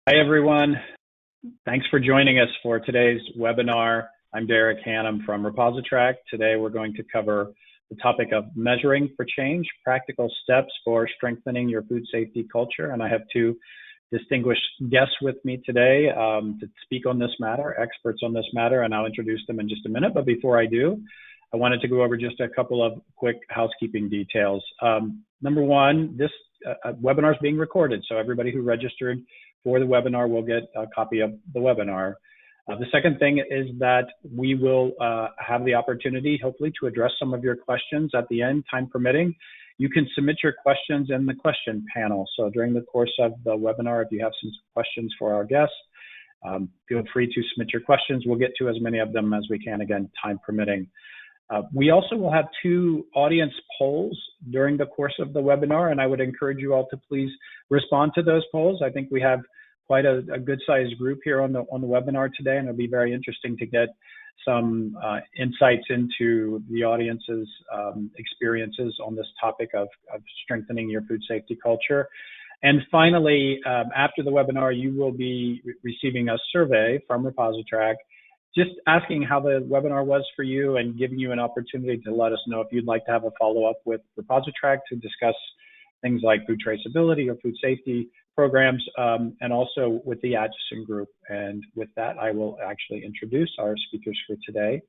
Hi, everyone. Thanks for joining us for today's webinar. I'm Hannum from ReposiTrak. Today, we're going to cover the topic of measuring for change, practical steps for strengthening your food safety culture. And I have two distinguished guests with me today to speak on this matter, experts on this matter, and I'll introduce them in just a minute. But before I do, I wanted to go over just a couple of quick housekeeping details. Number one, this webinar is being recorded, so everybody who registered for the webinar will get a copy of the webinar. The second thing is that we will have the opportunity, hopefully, to address some of your questions at the end, time permitting. You can submit your questions in the question panel. So during the course of the webinar, if you have some questions for our guests, feel free to submit your questions. We'll get to as many of them as we can, again, time permitting. We also will have two audience polls during the course of the webinar, and I would encourage you all to please respond to those polls. I think we have quite a good-sized group here on the webinar today, and it'll be very interesting to get some insights into the audience's experiences on this topic of strengthening your food safety culture. And finally, after the webinar, you will be receiving a survey from ReposiTrak just asking how the webinar was for you and giving you an opportunity to let us know if you'd like to have a follow-up with ReposiTrak to discuss things like food traceability or food safety programs, and also with the Acheson Group. And with that, I will actually introduce our speakers for today.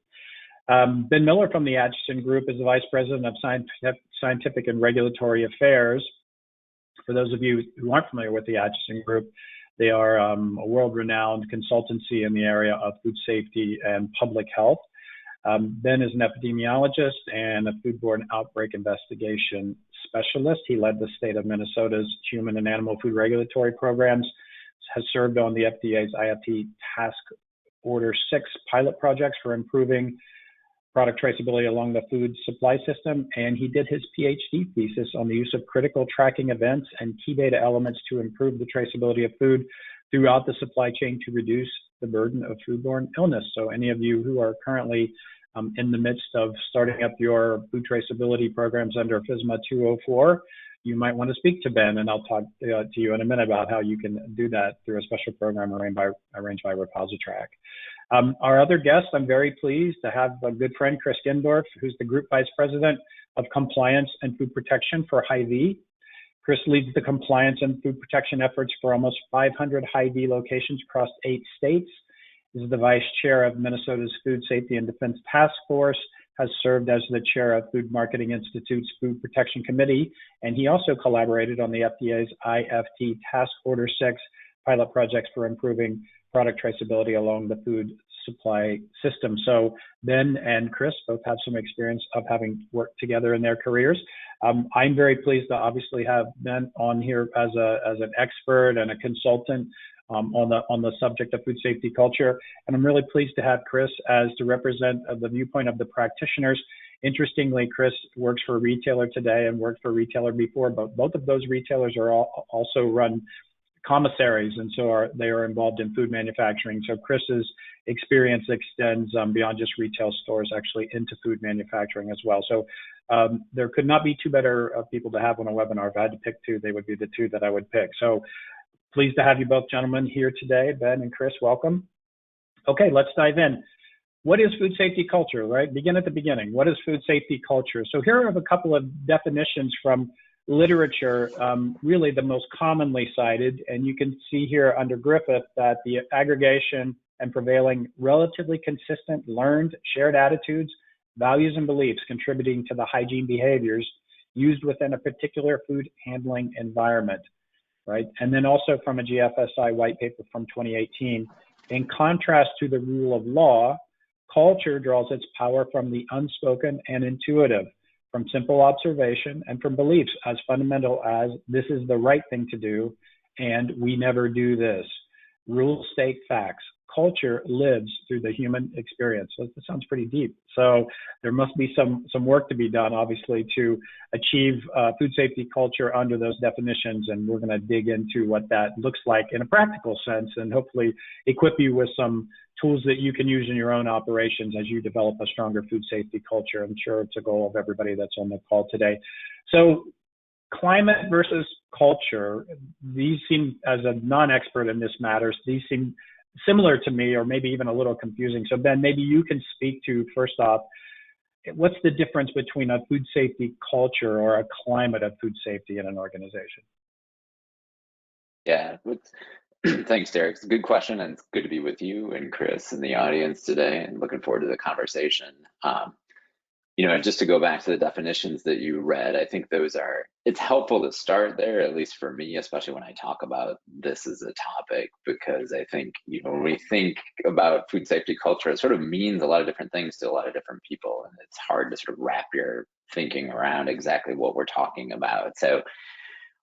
Ben Miller from the Acheson Group is the Vice President of Scientific and Regulatory Affairs. For those of you who aren't familiar with the Acheson Group, they are a world-renowned consultancy in the area of food safety and public health. Ben is an epidemiologist and a foodborne outbreak investigation specialist. He led the state of Minnesota's human and animal food regulatory programs, has served on the FDA's IFT Task Order 6 pilot projects for improving product traceability along the food supply system, and he did his PhD thesis on the use of critical tracking events and key data elements to improve the traceability of food throughout the supply chain to reduce the burden of foodborne illness. So any of you who are currently in the midst of starting up your food traceability programs under FSMA 204, you might want to speak to Ben, and I'll talk to you in a minute about how you can do that through a special program arranged by ReposiTrak. Our other guest, I'm very pleased to have a good friend, Chris Gindorff, who's the Group Vice President of Compliance and Food Protection for Hy-Vee. Chris leads the compliance and food protection efforts for almost 500 Hy-Vee locations across 8 states. Is the Vice Chair of Minnesota's Food Safety and Defense Task Force, has served as the Chair of Food Marketing Institute's Food Protection Committee, and he also collaborated on the FDA's IFT Task Order 6 pilot projects for improving product traceability along the food supply system. So Ben and Chris both have some experience of having worked together in their careers. I'm very pleased to obviously have Ben on here as an expert and a consultant on the subject of food safety culture. And I'm really pleased to have Chris as to represent the viewpoint of the practitioners. Interestingly, Chris works for a retailer today and worked for a retailer before, but both of those retailers are also run commissaries, and so they are involved in food manufacturing. So Chris's experience extends beyond just retail stores, actually into food manufacturing as well. So there could not be two better people to have on a webinar. If I had to pick two, they would be the two that I would pick. So pleased to have you both gentlemen here today. Ben and Chris, welcome. Okay, let's dive in. What is food safety culture, right? Begin at the beginning. What is food safety culture? So here are a couple of definitions from literature, really the most commonly cited, and you can see here under Griffith that the aggregation and prevailing relatively consistent learned shared attitudes, values, and beliefs contributing to the hygiene behaviors used within a particular food handling environment, right? And then also from a GFSI white paper from 2018, in contrast to the rule of law, culture draws its power from the unspoken and intuitive, from simple observation and from beliefs as fundamental as this is the right thing to do and we never do this. Rules state facts. Culture lives through the human experience. So that sounds pretty deep. So there must be some work to be done, obviously, to achieve food safety culture under those definitions. And we're going to dig into what that looks like in a practical sense and hopefully equip you with some tools that you can use in your own operations as you develop a stronger food safety culture. I'm sure it's a goal of everybody that's on the call today. So climate versus culture, these seem, as a non-expert in this matters, these seem similar to me, or maybe even a little confusing. So Ben, maybe you can speak to, first off, what's the difference between a food safety culture or a climate of food safety in an organization? Yeah, thanks, Derek. It's a good question, and it's good to be with you and Chris and the audience today, and looking forward to the conversation. Just to go back to the definitions that you read, I think it's helpful to start there, at least for me, especially when I talk about this as a topic, because I think, when we think about food safety culture, it sort of means a lot of different things to a lot of different people, and it's hard to sort of wrap your thinking around exactly what we're talking about. So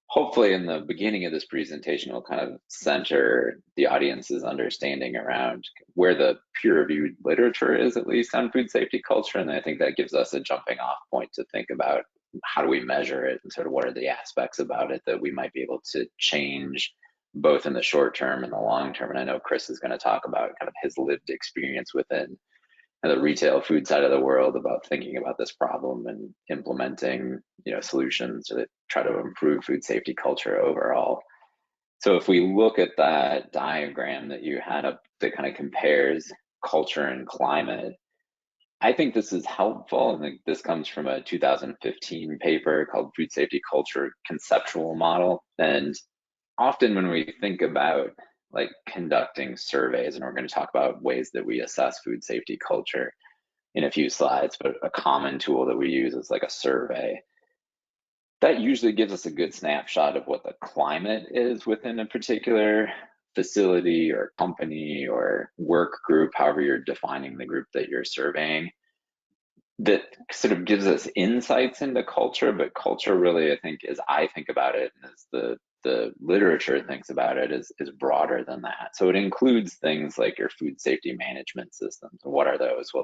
hopefully in the beginning of this presentation, we'll kind of center the audience's understanding around where the peer-reviewed literature is, at least on food safety culture. And I think that gives us a jumping off point to think about how do we measure it and sort of what are the aspects about it that we might be able to change both in the short term and the long term. And I know Chris is going to talk about kind of his lived experience within the retail food side of the world about thinking about this problem and implementing solutions that try to improve food safety culture overall. So if we look at that diagram that you had up that kind of compares culture and climate, I think this is helpful. I think this comes from a 2015 paper called Food Safety Culture Conceptual Model. And often when we think about like conducting surveys, and we're going to talk about ways that we assess food safety culture in a few slides, but a common tool that we use is like a survey. That usually gives us a good snapshot of what the climate is within a particular facility or company or work group, however you're defining the group that you're surveying. That sort of gives us insights into culture, but culture really, I think, as I think about it, and as the literature thinks about it, is broader than that. So it includes things like your food safety management systems. And what are those? Well,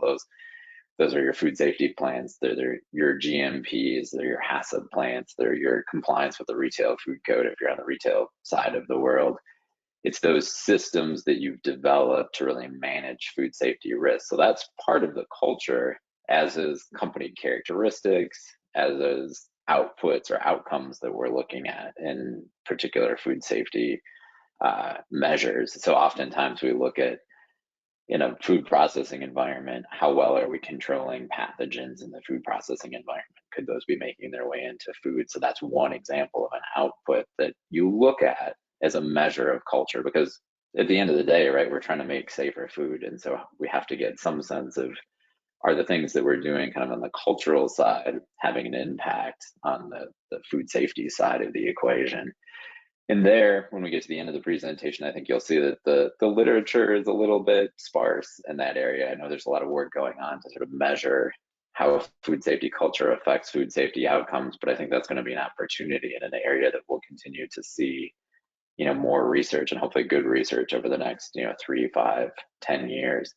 those are your food safety plans. They're your GMPs, they're your HACCP plans, they're your compliance with the retail food code if you're on the retail side of the world. It's those systems that you've developed to really manage food safety risks. So that's part of the culture, as is company characteristics, as is outputs or outcomes that we're looking at in particular food safety measures. So oftentimes we look at, in a food processing environment, how well are we controlling pathogens in the food processing environment? Could those be making their way into food? So that's one example of an output that you look at as a measure of culture, because at the end of the day, right, we're trying to make safer food. And so we have to get some sense of, are the things that we're doing kind of on the cultural side having an impact on the food safety side of the equation? And there, when we get to the end of the presentation, I think you'll see that the literature is a little bit sparse in that area. I know there's a lot of work going on to sort of measure how food safety culture affects food safety outcomes, but I think that's going to be an opportunity in an area that we'll continue to see, more research, and hopefully good research over the next, 3, 5, 10 years.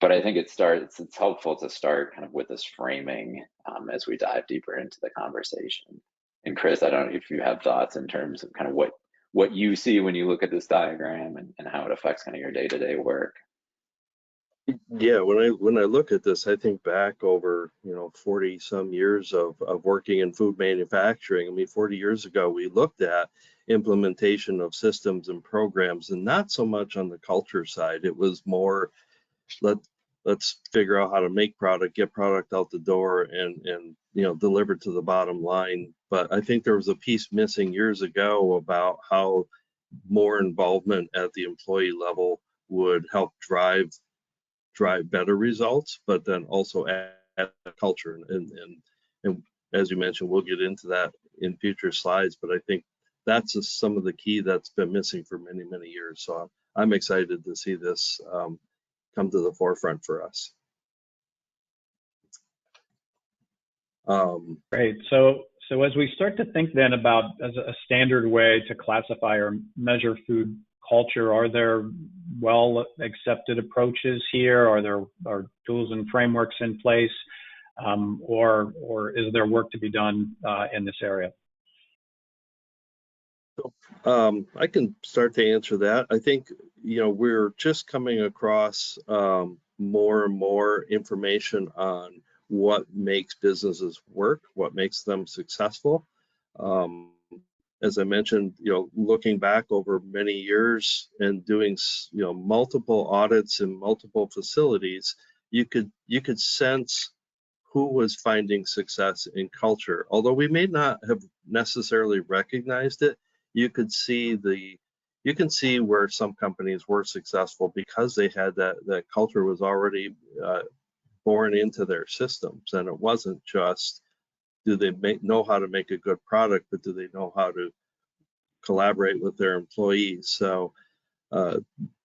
But I think it's helpful to start kind of with this framing as we dive deeper into the conversation. And Chris, I don't know if you have thoughts in terms of kind of what you see when you look at this diagram and how it affects kind of your day-to-day work. Yeah, when I look at this, I think back over 40 some years of working in food manufacturing. I mean, 40 years ago, we looked at implementation of systems and programs, and not so much on the culture side. It was more let's figure out how to make product, get product out the door, and deliver to the bottom line. But I think there was a piece missing years ago about how more involvement at the employee level would help drive better results, but then also add culture. And as you mentioned, we'll get into that in future slides, but I think that's just some of the key that's been missing for many, many years. So I'm excited to see this come to the forefront for us. Great. So as we start to think then about as a standard way to classify or measure food culture, are there well accepted approaches here? Are tools and frameworks in place, or is there work to be done in this area? I can start to answer that. I think we're just coming across more and more information on what makes businesses work, what makes them successful. Um, as I mentioned, looking back over many years and doing, multiple audits in multiple facilities, you could sense who was finding success in culture. Although we may not have necessarily recognized it, you could see you can see where some companies were successful because they had that culture was already born into their systems, and it wasn't just do they know how to make a good product, but do they know how to collaborate with their employees? So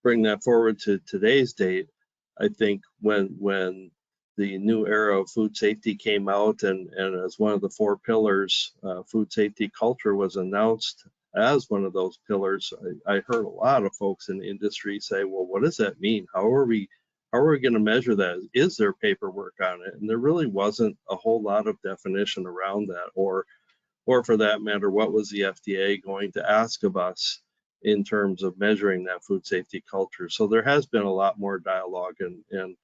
bring that forward to today's date, I think when the new era of food safety came out, and as one of the 4 pillars, food safety culture was announced as one of those pillars, I heard a lot of folks in the industry say, well, what does that mean? How are we going to measure that? Is there paperwork on it? And there really wasn't a whole lot of definition around that, or for that matter, what was the FDA going to ask of us in terms of measuring that food safety culture? So there has been a lot more dialogue, and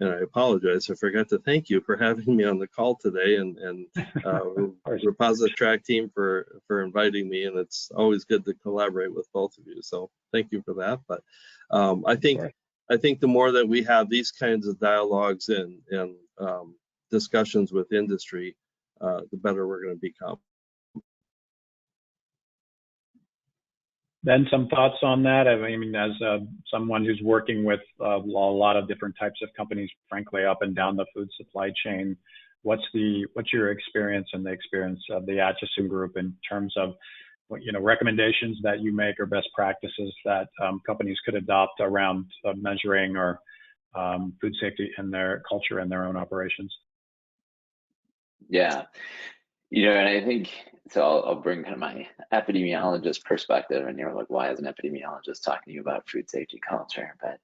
I apologize, I forgot to thank you for having me on the call today, and ReposiTrak team for inviting me, and it's always good to collaborate with both of you. So thank you for that. But I think the more that we have these kinds of dialogues and discussions with industry, the better we're going to become. Ben, some thoughts on that? I mean, as someone who's working with a lot of different types of companies, frankly, up and down the food supply chain, what's your experience and the experience of the Acheson Group in terms of recommendations that you make or best practices that companies could adopt around measuring or food safety in their culture and their own operations? Yeah. And I think, so I'll bring kind of my epidemiologist perspective, and you're like, why is an epidemiologist talking to you about food safety culture? But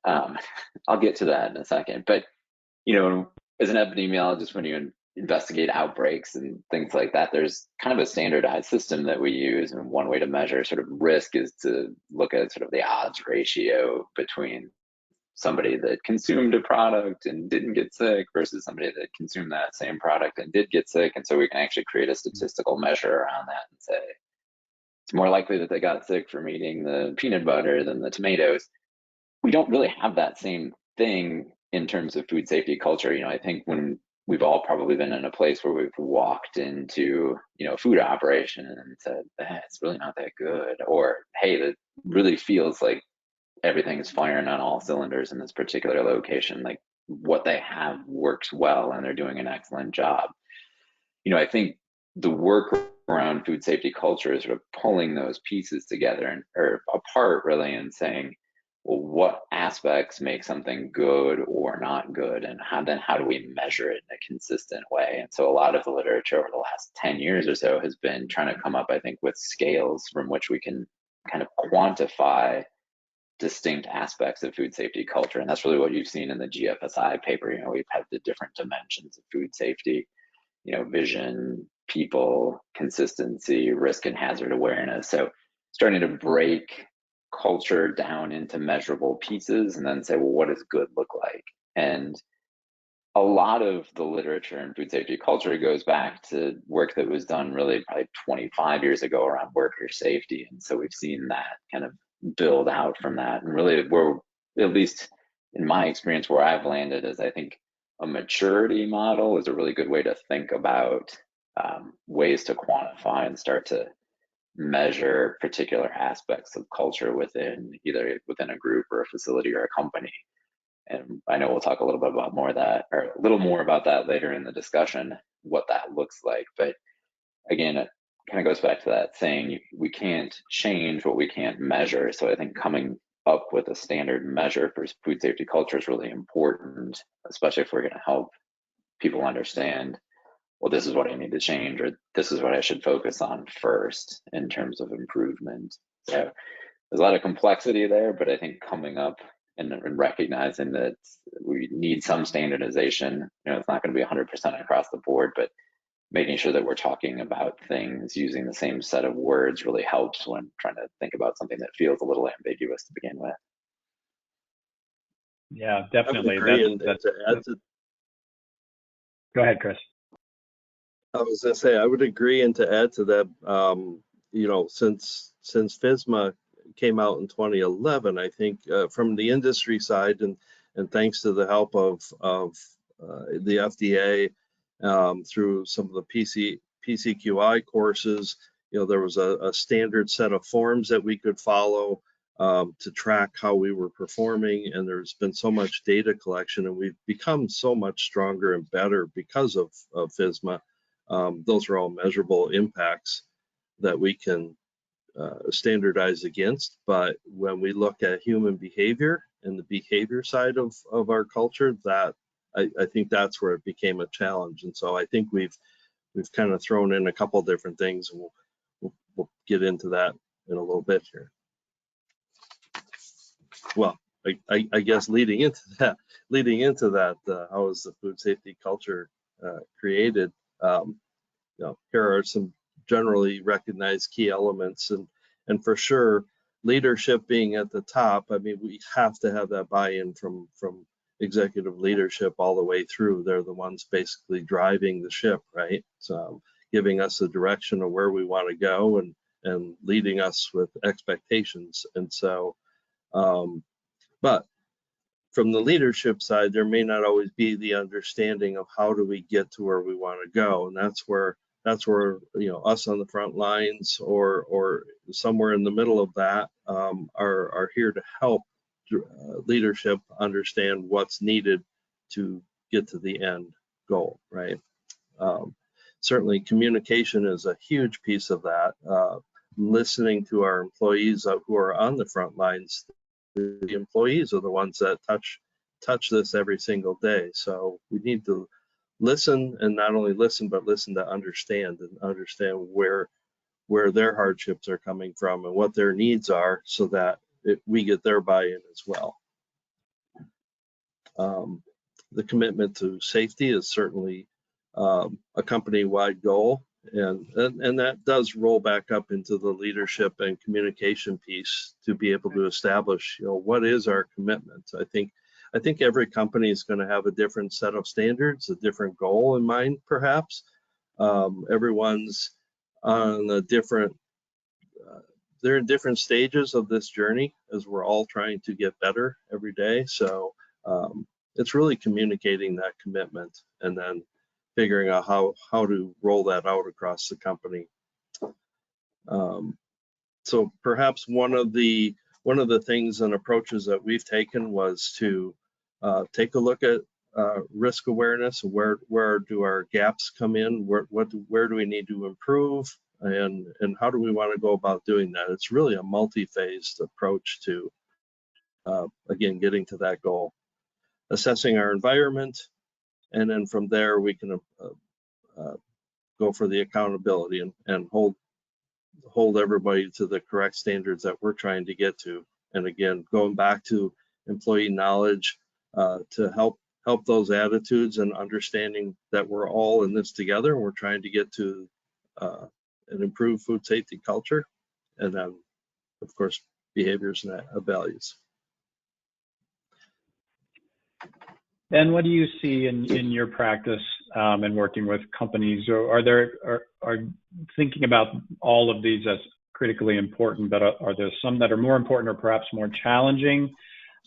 I'll get to that in a second. But, as an epidemiologist, when you investigate outbreaks and things like that, there's kind of a standardized system that we use. And one way to measure sort of risk is to look at sort of the odds ratio between somebody that consumed a product and didn't get sick versus somebody that consumed that same product and did get sick. And so we can actually create a statistical measure around that and say, it's more likely that they got sick from eating the peanut butter than the tomatoes. We don't really have that same thing in terms of food safety culture. I think when we've all probably been in a place where we've walked into, a food operation and said, it's really not that good, or, hey, that really feels like everything is firing on all cylinders in this particular location. Like what they have works well and they're doing an excellent job. I think the work around food safety culture is sort of pulling those pieces together or apart really, and saying, well, what aspects make something good or not good, and how do we measure it in a consistent way? And so a lot of the literature over the last 10 years or so has been trying to come up, I think, with scales from which we can kind of quantify distinct aspects of food safety culture. And that's really what you've seen in the GFSI paper. We've had the different dimensions of food safety, vision, people, consistency, risk and hazard awareness. So starting to break culture down into measurable pieces and then say, well, what does good look like? And a lot of the literature in food safety culture goes back to work that was done really probably 25 years ago around worker safety. And so we've seen that kind of build out from that. And really, we're, at least in my experience, where I've landed is, I think a maturity model is a really good way to think about ways to quantify and start to measure particular aspects of culture within a group or a facility or a company. And I know we'll talk a little bit about more of that, or a little more about that later in the discussion, what that looks like. But again, it kind of goes back to that saying, we can't change what we can't measure. So I think coming up with a standard measure for food safety culture is really important, especially if we're going to help people understand, well, this is what I need to change, or this is what I should focus on first in terms of improvement. So there's a lot of complexity there, but I think coming up and recognizing that we need some standardization. It's not going to be 100% across the board, but making sure that we're talking about things using the same set of words really helps when trying to think about something that feels a little ambiguous to begin with. Yeah, definitely. Go ahead, Chris. I was gonna say, I would agree, and to add to that, since FSMA came out in 2011, I think from the industry side, and thanks to the help of the FDA through some of the PCQI courses, there was a standard set of forms that we could follow to track how we were performing, and there's been so much data collection, and we've become so much stronger and better because of FSMA. Those are all measurable impacts that we can standardize against. But when we look at human behavior and the behavior side of our culture, that I think that's where it became a challenge. And so I think we've kind of thrown in a couple different things, and we'll get into that in a little bit here. Well, I guess leading into that, how is the food safety culture created? Here are some generally recognized key elements, and for sure, leadership being at the top. I mean, we have to have that buy-in from executive leadership all the way through. They're the ones basically driving the ship, right? So giving us the direction of where we want to go and leading us with expectations. And so, but from the leadership side, there may not always be the understanding of how do we get to where we want to go, and that's where us on the front lines or somewhere in the middle of that are here to help leadership understand what's needed to get to the end goal, right? Certainly communication is a huge piece of that. Listening to our employees who are on the front lines. The employees are the ones that touch this every single day. So we need to listen, and not only listen, but listen to understand where their hardships are coming from and what their needs are, so that we get their buy-in as well. The commitment to safety is certainly a company-wide goal, and that does roll back up into the leadership and communication piece to be able to establish, what is our commitment. I think every company is going to have a different set of standards, a different goal in mind, perhaps. Everyone's on a different, they're in different stages of this journey as we're all trying to get better every day. So it's really communicating that commitment and then figuring out how to roll that out across the company. So perhaps one of the things and approaches that we've taken was to take a look at risk awareness. Where do our gaps come in? Where do we need to improve? And how do we want to go about doing that? It's really a multi-phased approach to, again, getting to that goal. Assessing our environment, and then from there we can go for the accountability and hold everybody to the correct standards that we're trying to get to. And again, going back to employee knowledge to help those attitudes and understanding that we're all in this together, and we're trying to get to an improved food safety culture, and then of course behaviors and values. And what do you see in your practice and working with companies? Or are thinking about all of these as critically important, but are there some that are more important or perhaps more challenging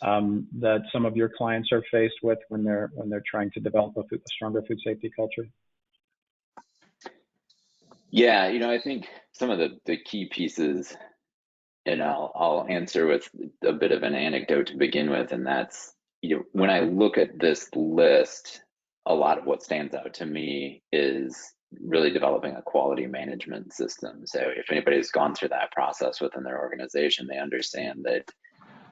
that some of your clients are faced with when they're trying to develop a stronger food safety culture? Yeah, I think some of the key pieces, and I'll answer with a bit of an anecdote to begin with, and that's, when I look at this list, a lot of what stands out to me is really developing a quality management system. So if anybody's gone through that process within their organization, they understand that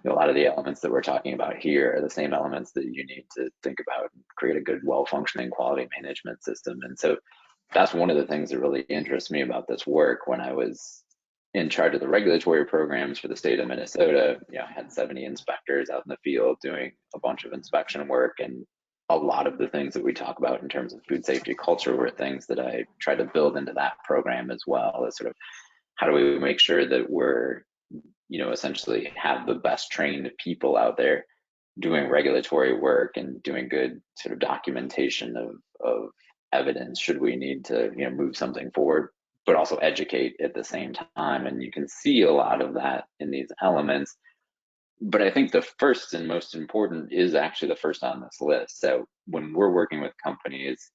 a lot of the elements that we're talking about here are the same elements that you need to think about and create a good, well-functioning quality management system. And so that's one of the things that really interests me about this work. When I was in charge of the regulatory programs for the state of Minnesota, I had 70 inspectors out in the field doing a bunch of inspection work, and a lot of the things that we talk about in terms of food safety culture were things that I tried to build into that program as well, as sort of how do we make sure that we're, essentially have the best trained people out there doing regulatory work and doing good sort of documentation of evidence should we need to move something forward, but also educate at the same time. And you can see a lot of that in these elements. But I think the first and most important is actually the first on this list. So when we're working with companies,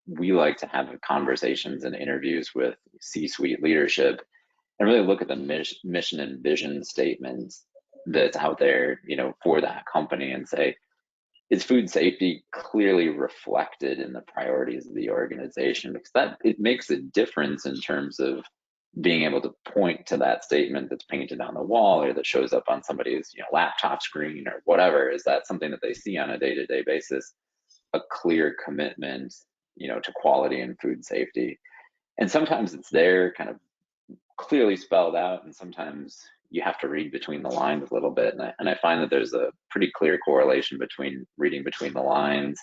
we like to have conversations and interviews with C-suite leadership and really look at the mission and vision statements that's out there, for that company, and say, is food safety clearly reflected in the priorities of the organization? Because it makes a difference in terms of being able to point to that statement that's painted on the wall or that shows up on somebody's laptop screen or whatever. Is that something that they see on a day-to-day basis, a clear commitment to quality and food safety? And sometimes it's there kind of clearly spelled out, and sometimes you have to read between the lines a little bit. And I find that there's a pretty clear correlation between reading between the lines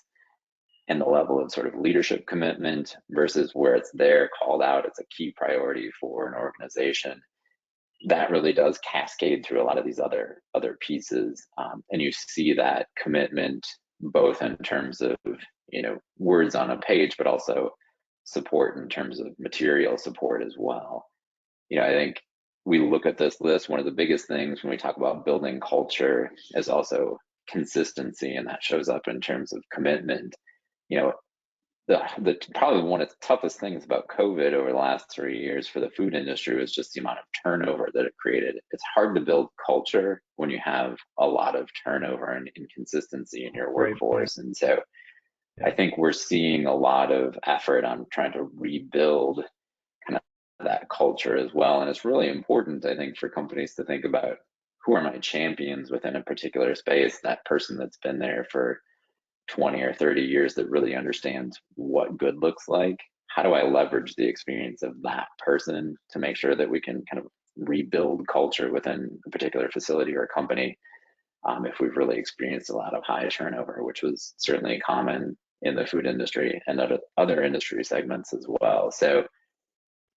and the level of sort of leadership commitment versus where it's there called out. It's a key priority for an organization. That really does cascade through a lot of these other pieces. And you see that commitment both in terms of, words on a page, but also support in terms of material support as well. I think we look at this list, one of the biggest things when we talk about building culture is also consistency, and that shows up in terms of commitment. The probably one of the toughest things about COVID over the last 3 years for the food industry was just the amount of turnover that it created. It's hard to build culture when you have a lot of turnover and inconsistency in your workforce. And so I think we're seeing a lot of effort on trying to rebuild kind of that culture as well. And it's really important, I think, for companies to think about, who are my champions within a particular space, that person that's been there for 20 or 30 years that really understands what good looks like. How do I leverage the experience of that person to make sure that we can kind of rebuild culture within a particular facility or company if we've really experienced a lot of high turnover, which was certainly common in the food industry and other industry segments as well. So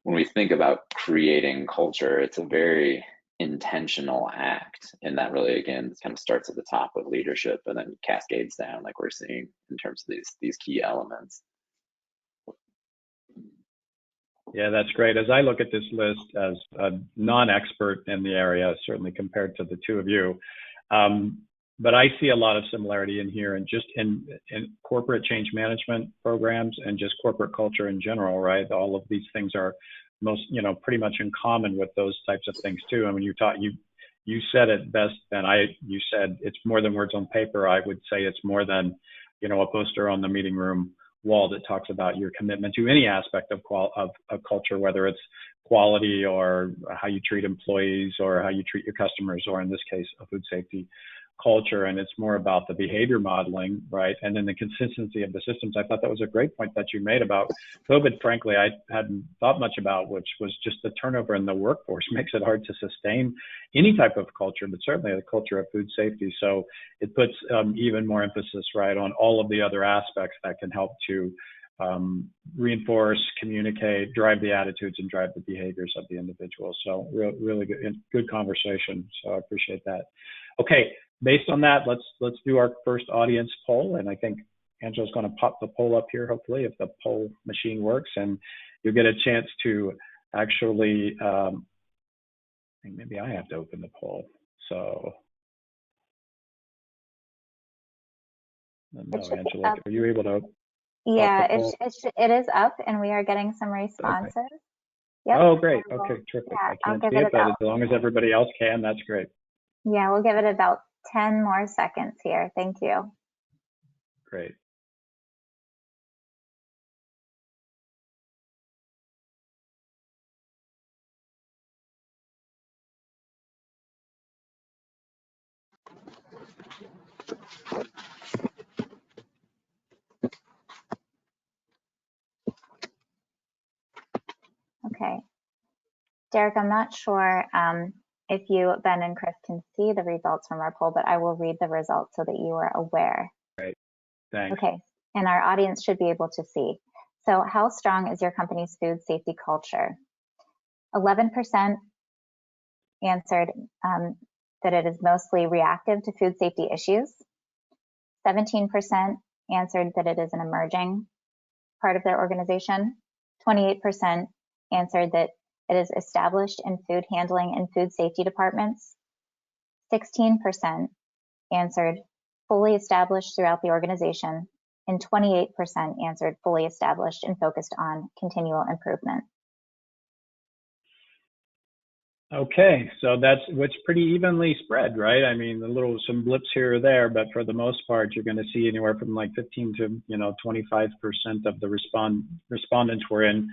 when we think about creating culture, it's a very intentional act, and that really again kind of starts at the top with leadership and then cascades down, like we're seeing in terms of these key elements. Yeah, that's great. As I look at this list as a non-expert in the area, certainly compared to the two of you, but I see a lot of similarity in here, and just in corporate change management programs and just corporate culture in general, right? All of these things are pretty much in common with those types of things too. I mean, you said it best than you said it's more than words on paper. I would say it's more than, a poster on the meeting room wall that talks about your commitment to any aspect of culture, whether it's quality or how you treat employees or how you treat your customers, or in this case, a food safety culture. And it's more about the behavior modeling, right? And then the consistency of the systems. I thought that was a great point that you made about COVID. Frankly, I hadn't thought much about, which was just the turnover in the workforce makes it hard to sustain any type of culture, but certainly the culture of food safety. So it puts even more emphasis, right, on all of the other aspects that can help to reinforce, communicate, drive the attitudes, and drive the behaviors of the individuals. So really good conversation. So I appreciate that. Okay, based on that, let's do our first audience poll, and I think Angela's going to pop the poll up here, hopefully, if the poll machine works, and you'll get a chance to actually. I think maybe I have to open the poll. So, no, Angela, are you able to? Yeah, it is up, and we are getting some responses. Okay. Yep. Oh, great. Okay, terrific. Yeah, I can't see it, but as long as everybody else can, that's great. Yeah, we'll give it about 10 more seconds here. Thank you. Great. Okay. Derek, I'm not sure if you, Ben, and Chris can see the results from our poll, but I will read the results so that you are aware. Great. Thanks. Okay, and our audience should be able to see. So how strong is your company's food safety culture? 11% answered that it is mostly reactive to food safety issues. 17% answered that it is an emerging part of their organization. 28% answered that it is established in food handling and food safety departments. 16% answered fully established throughout the organization, and 28% answered fully established and focused on continual improvement. Okay, so that's what's pretty evenly spread, right? I mean, some blips here or there, but for the most part, you're going to see anywhere from like 15 to 25% of the respondents were in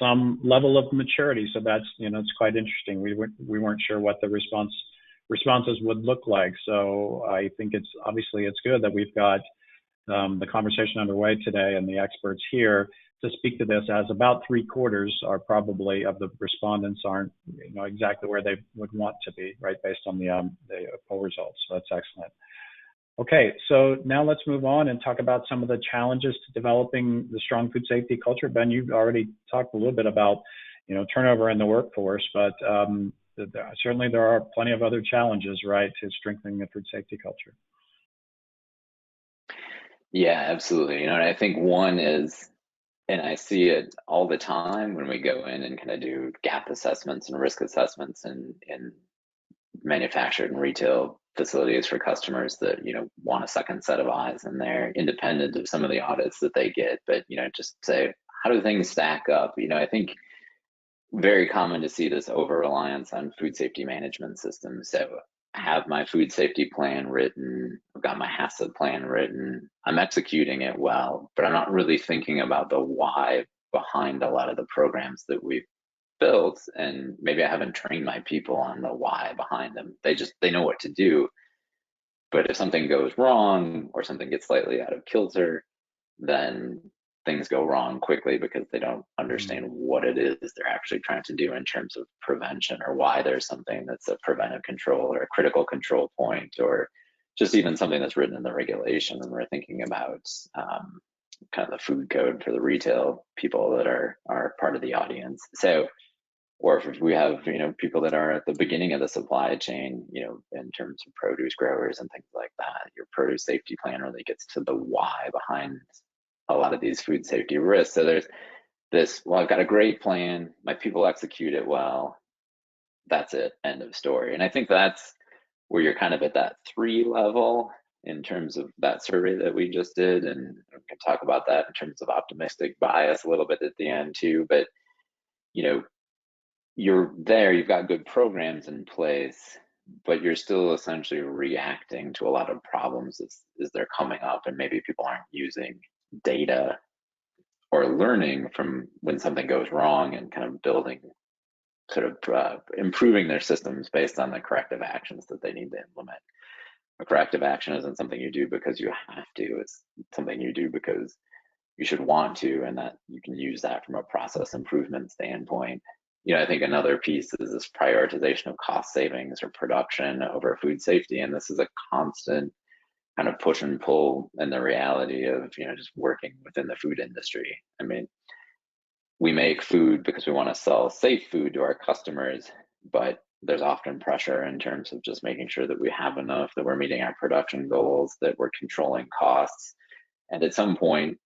some level of maturity. So that's it's quite interesting. We weren't sure what the responses would look like. So I think it's good that we've got the conversation underway today and the experts here to speak to this, as about 3/4 are probably of the respondents aren't exactly where they would want to be, right, based on the poll results. So that's excellent. Okay, so now let's move on and talk about some of the challenges to developing the strong food safety culture. Ben, you've already talked a little bit about turnover in the workforce, but certainly there are plenty of other challenges, right, to strengthening the food safety culture. Yeah, absolutely. And I think one is, and I see it all the time when we go in and kind of do gap assessments and risk assessments in manufactured and retail facilities for customers that want a second set of eyes, and they're independent of some of the audits that they get, but just say, how do things stack up? I think very common to see this over reliance on food safety management systems. So I have my food safety plan written, I've got my HACCP plan written, I'm executing it well, but I'm not really thinking about the why behind a lot of the programs that we've built, and maybe I haven't trained my people on the why behind them. They know what to do, but if something goes wrong or something gets slightly out of kilter, then things go wrong quickly because they don't understand what it is they're actually trying to do in terms of prevention, or why there's something that's a preventive control or a critical control point, or just even something that's written in the regulation. And we're thinking about kind of the food code for the retail people that are part of the audience. So, or if we have people that are at the beginning of the supply chain, in terms of produce growers and things like that, your produce safety plan really gets to the why behind a lot of these food safety risks. So there's this, well, I've got a great plan, my people execute it well, that's it, end of story. And I think that's where you're kind of at that 3 level in terms of that survey that we just did, and we can talk about that in terms of optimistic bias a little bit at the end too. But you're there, you've got good programs in place, but you're still essentially reacting to a lot of problems as they're coming up, and maybe people aren't using data or learning from when something goes wrong and kind of building, sort of improving their systems based on the corrective actions that they need to implement. A corrective action isn't something you do because you have to, it's something you do because you should want to, and that you can use that from a process improvement standpoint. I think another piece is this prioritization of cost savings or production over food safety, and this is a constant kind of push and pull in the reality of just working within the food industry. I mean, we make food because we want to sell safe food to our customers, but there's often pressure in terms of just making sure that we have enough, that we're meeting our production goals, that we're controlling costs. And at some point,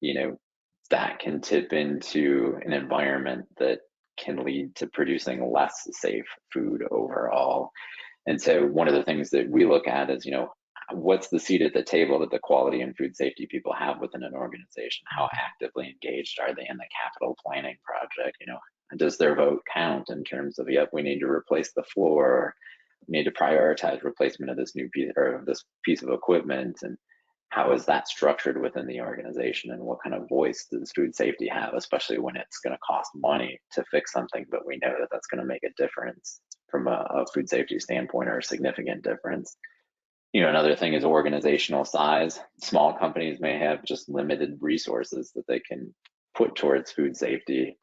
that can tip into an environment that can lead to producing less safe food overall. And so one of the things that we look at is, what's the seat at the table that the quality and food safety people have within an organization? How actively engaged are they in the capital planning project? Does their vote count in terms of, yep, we need to replace the floor, we need to prioritize replacement of this new piece or this piece of equipment, and how is that structured within the organization, and what kind of voice does food safety have, especially when it's going to cost money to fix something, but we know that that's going to make a difference from a food safety standpoint, or a significant difference. Another thing is organizational size. Small companies may have just limited resources that they can put towards food safety,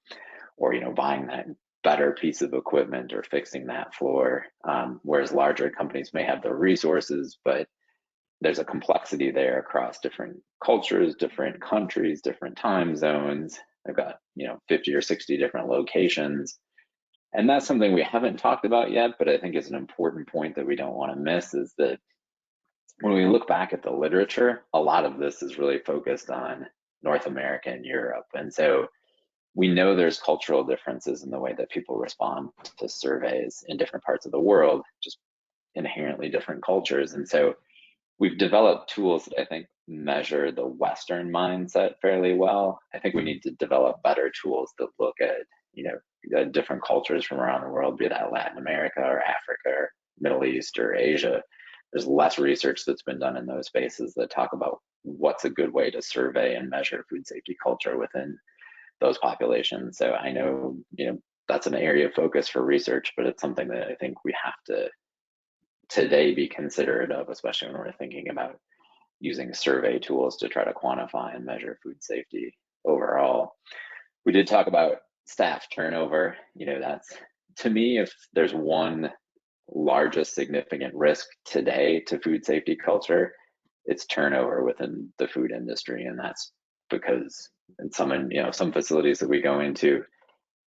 or buying that better piece of equipment or fixing that floor, whereas larger companies may have the resources, but there's a complexity there across different cultures, different countries, different time zones. They've got 50 or 60 different locations. And that's something we haven't talked about yet, but I think is an important point that we don't want to miss, is that when we look back at the literature, a lot of this is really focused on North America and Europe. And so we know there's cultural differences in the way that people respond to surveys in different parts of the world, just inherently different cultures. And so we've developed tools that I think measure the Western mindset fairly well. I think we need to develop better tools that look at, different cultures from around the world, be that Latin America or Africa or Middle East or Asia. There's less research that's been done in those spaces that talk about what's a good way to survey and measure food safety culture within those populations. So I know, that's an area of focus for research, but it's something that I think we have to today be considerate of, especially when we're thinking about using survey tools to try to quantify and measure food safety overall. We did talk about staff turnover. That's, to me, if there's one largest significant risk today to food safety culture, it's turnover within the food industry. And that's because in some facilities that we go into,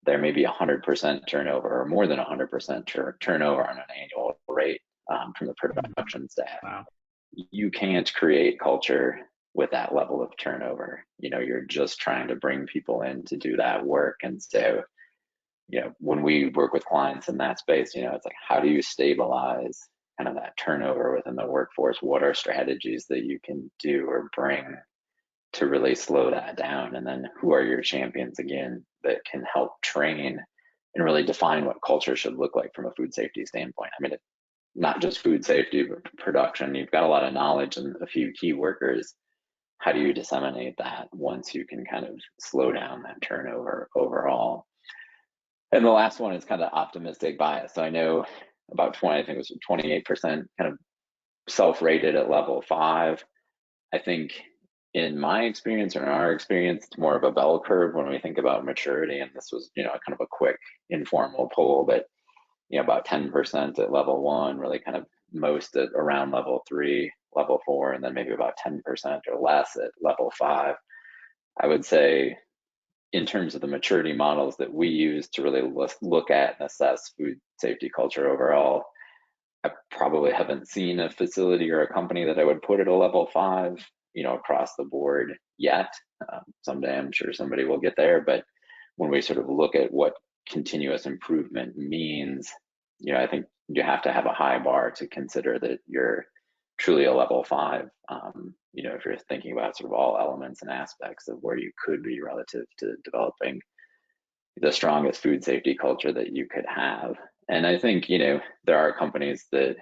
there may be 100% turnover or more than 100% turnover on an annual rate from the production staff. Wow. You can't create culture with that level of turnover. You're just trying to bring people in to do that work. And so, when we work with clients in that space, it's like, how do you stabilize kind of that turnover within the workforce? What are strategies that you can do or bring to really slow that down? And then who are your champions, again, that can help train and really define what culture should look like from a food safety standpoint? I mean, not just food safety, but production. You've got a lot of knowledge and a few key workers. How do you disseminate that once you can kind of slow down that turnover overall? And the last one is kind of optimistic bias. So I know about 28% kind of self-rated at level 5. I think in my experience or in our experience, it's more of a bell curve when we think about maturity. And this was, kind of a quick informal poll, but about 10% at level 1, really kind of most at around level 3, level 4, and then maybe about 10% or less at level 5. I would say in terms of the maturity models that we use to really look at and assess food safety culture overall, I probably haven't seen a facility or a company that I would put at a level 5, across the board yet. Someday I'm sure somebody will get there, but when we sort of look at what continuous improvement means, I think you have to have a high bar to consider that you're truly a level 5. If you're thinking about sort of all elements and aspects of where you could be relative to developing the strongest food safety culture that you could have. And I think, there are companies that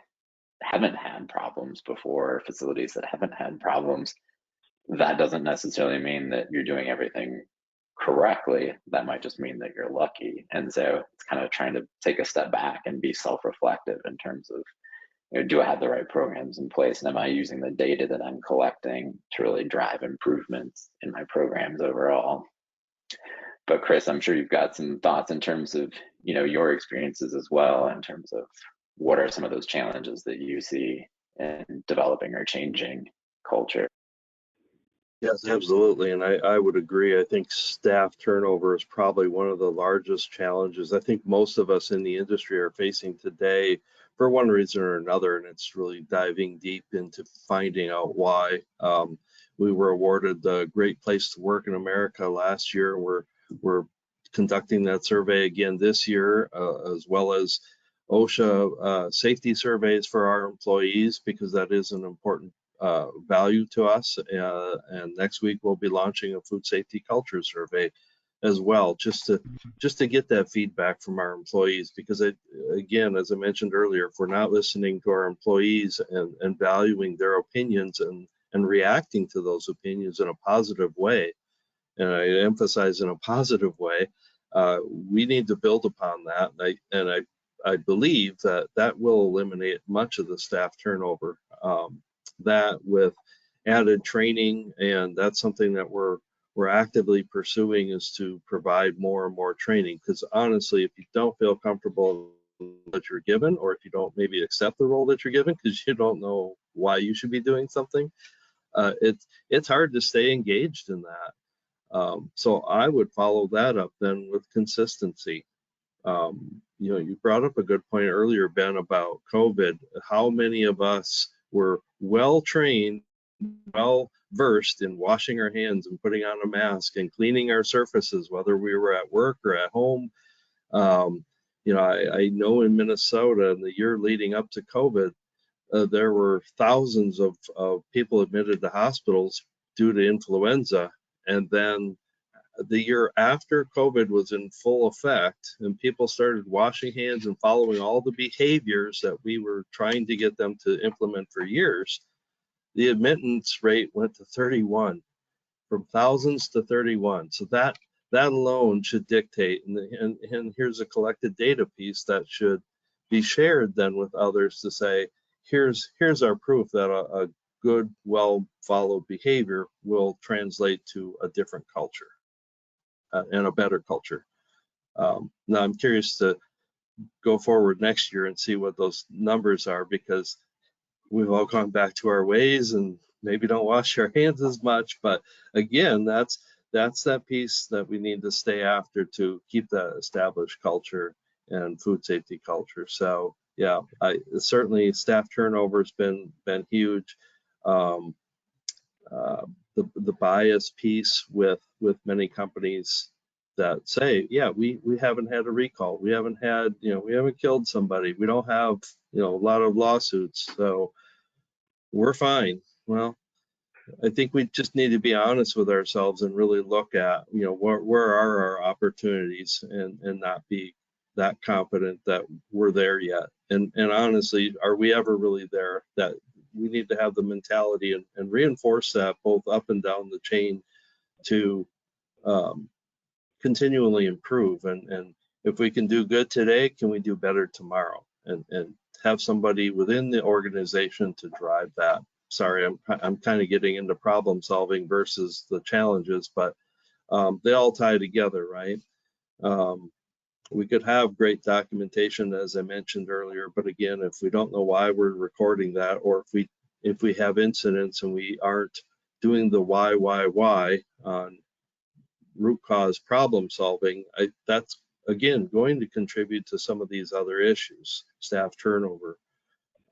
haven't had problems before, facilities that haven't had problems. That doesn't necessarily mean that you're doing everything correctly. That might just mean that you're lucky. And so it's kind of trying to take a step back and be self-reflective in terms of, do I have the right programs in place, and am I using the data that I'm collecting to really drive improvements in my programs overall? But Chris, I'm sure you've got some thoughts in terms of, your experiences as well, in terms of what are some of those challenges that you see in developing or changing culture? Yes, absolutely. And I would agree. I think staff turnover is probably one of the largest challenges I think most of us in the industry are facing today for one reason or another. And it's really diving deep into finding out why. We were awarded the Great Place to Work in America last year. We're conducting that survey again this year, as well as OSHA safety surveys for our employees, because that is an important value to us. And next week we'll be launching a food safety culture survey as well, just to get that feedback from our employees, because again, as I mentioned earlier, if we're not listening to our employees and valuing their opinions and reacting to those opinions in a positive way, and I emphasize in a positive way, we need to build upon that. And I believe that will eliminate much of the staff turnover. That with added training, and that's something that we're actively pursuing, is to provide more and more training. Because honestly, if you don't feel comfortable that you're given, or if you don't maybe accept the role that you're given because you don't know why you should be doing something, it's hard to stay engaged in that. So I would follow that up then with consistency. You brought up a good point earlier, Ben, about COVID. How many of us were well trained, well versed in washing our hands and putting on a mask and cleaning our surfaces, whether we were at work or at home. I know in Minnesota, in the year leading up to COVID, there were thousands of people admitted to hospitals due to influenza. And then the year after COVID was in full effect and people started washing hands and following all the behaviors that we were trying to get them to implement for years, the admittance rate went to 31, from thousands to 31. So that alone should dictate, and here's a collected data piece that should be shared then with others to say, here's our proof that a good, well followed behavior will translate to a different culture and a better culture. Now I'm curious to go forward next year and see what those numbers are, because we've all gone back to our ways and maybe don't wash our hands as much. But again, that's that piece that we need to stay after to keep that established culture and food safety culture. So yeah, certainly staff turnover has been huge. The bias piece with many companies that say, yeah, we haven't had a recall, we haven't killed somebody, we don't have a lot of lawsuits, so we're fine. Well, I think we just need to be honest with ourselves and really look at, where are our opportunities, and not be that confident that we're there yet. And honestly, are we ever really there? That we need to have the mentality and reinforce that both up and down the chain to continually improve. And if we can do good today, can we do better tomorrow? And have somebody within the organization to drive that. Sorry, I'm kind of getting into problem solving versus the challenges, but they all tie together, right? We could have great documentation, as I mentioned earlier, but again, if we don't know why we're recording that, or if we have incidents and we aren't doing the why on root cause problem solving, that's again going to contribute to some of these other issues, staff turnover.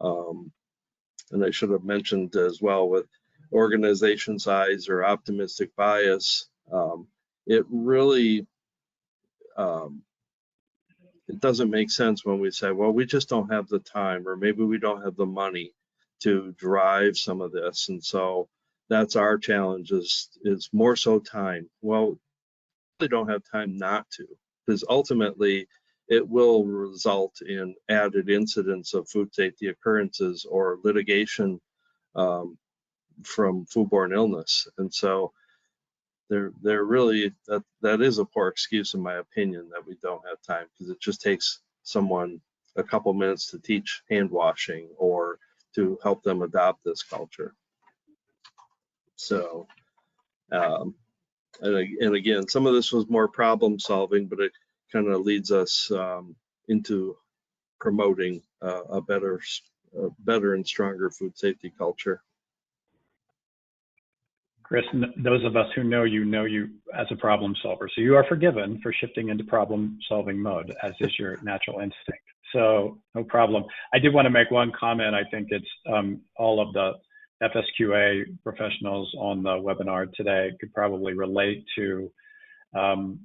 And I should have mentioned as well, with organization size or optimistic bias, it really it doesn't make sense when we say, well, we just don't have the time, or maybe we don't have the money to drive some of this. And so that's our challenge, is more so time. Well, we don't have time not to, because ultimately it will result in added incidents of food safety occurrences or litigation from foodborne illness. And so they're really, that is a poor excuse, in my opinion, that we don't have time, because it just takes someone a couple minutes to teach hand washing or to help them adopt this culture. So and again, some of this was more problem solving, but it kind of leads us into promoting a better and stronger food safety culture. Chris, those of us who know you as a problem solver, so you are forgiven for shifting into problem solving mode, as is your natural instinct. So no problem. I did want to make one comment. I think it's all of the FSQA professionals on the webinar today could probably relate to the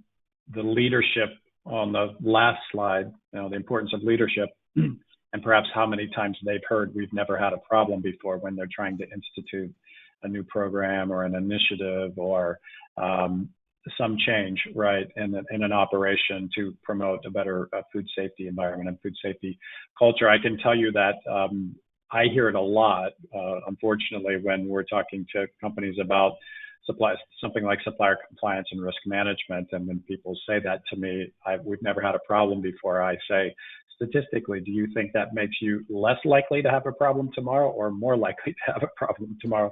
leadership on the last slide, the importance of leadership, and perhaps how many times they've heard we've never had a problem before when they're trying to institute a new program or an initiative or some change, right, in an operation to promote a better food safety environment and food safety culture. I can tell you that I hear it a lot, unfortunately, when we're talking to companies about something like supplier compliance and risk management. And when people say that to me, we've never had a problem before, I say, statistically, do you think that makes you less likely to have a problem tomorrow or more likely to have a problem tomorrow?